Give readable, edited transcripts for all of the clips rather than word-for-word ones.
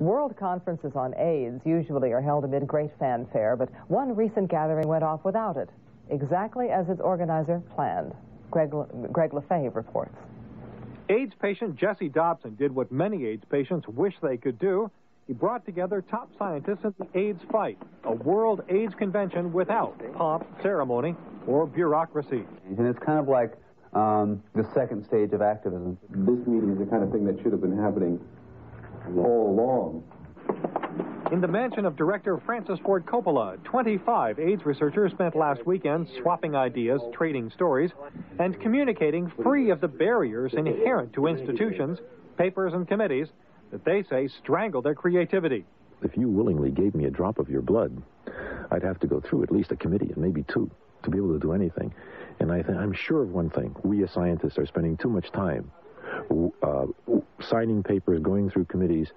World conferences on AIDS usually are held amid great fanfare, but one recent gathering went off without it, exactly as its organizer planned. Greg Lefebvre reports. AIDS patient Jesse Dobson did what many AIDS patients wish they could do. He brought together top scientists in the AIDS fight, a World AIDS Convention without pomp, ceremony, or bureaucracy. And it's kind of like the second stage of activism. This meeting is the kind of thing that should have been happening all along. In the mansion of director Francis Ford Coppola, 25 AIDS researchers spent last weekend swapping ideas, trading stories, and communicating free of the barriers inherent to institutions, papers, and committees that they say strangle their creativity. If you willingly gave me a drop of your blood, I'd have to go through at least a committee, and maybe two, to be able to do anything. And I'm sure of one thing. We as scientists are spending too much time signing papers, going through committees,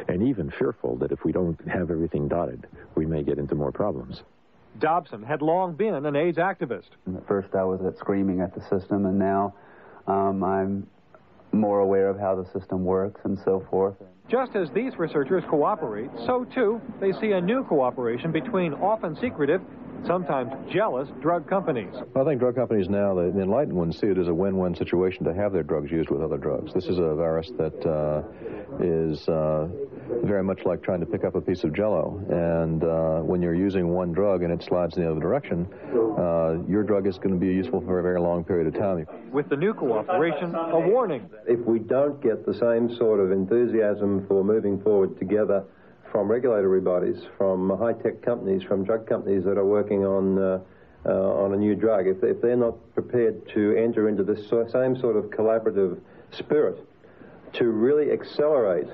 and even fearful that if we don't have everything dotted, we may get into more problems. Dobson had long been an AIDS activist. At first I was screaming at the system, and now I'm more aware of how the system works and so forth. Just as these researchers cooperate, so too they see a new cooperation between often secretive, sometimes jealous drug companies. I think drug companies now, the enlightened ones, see it as a win-win situation to have their drugs used with other drugs. This is a virus that is very much like trying to pick up a piece of Jello. And when you're using one drug and it slides in the other direction, your drug is going to be useful for a very long period of time. With the new cooperation, a warning. If we don't get the same sort of enthusiasm for moving forward together from regulatory bodies, from high-tech companies, from drug companies that are working on a new drug, if they're not prepared to enter into this same sort of collaborative spirit to really accelerate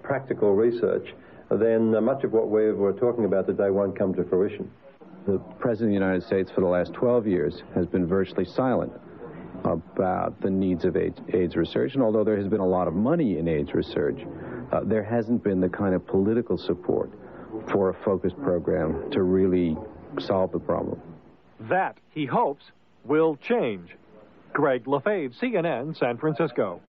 practical research, then much of what we're talking about today won't come to fruition. The President of the United States for the last 12 years has been virtually silent about the needs of AIDS research, and although there has been a lot of money in AIDS research, there hasn't been the kind of political support for a focused program to really solve the problem. That, he hopes, will change. Greg Lefebvre, CNN, San Francisco.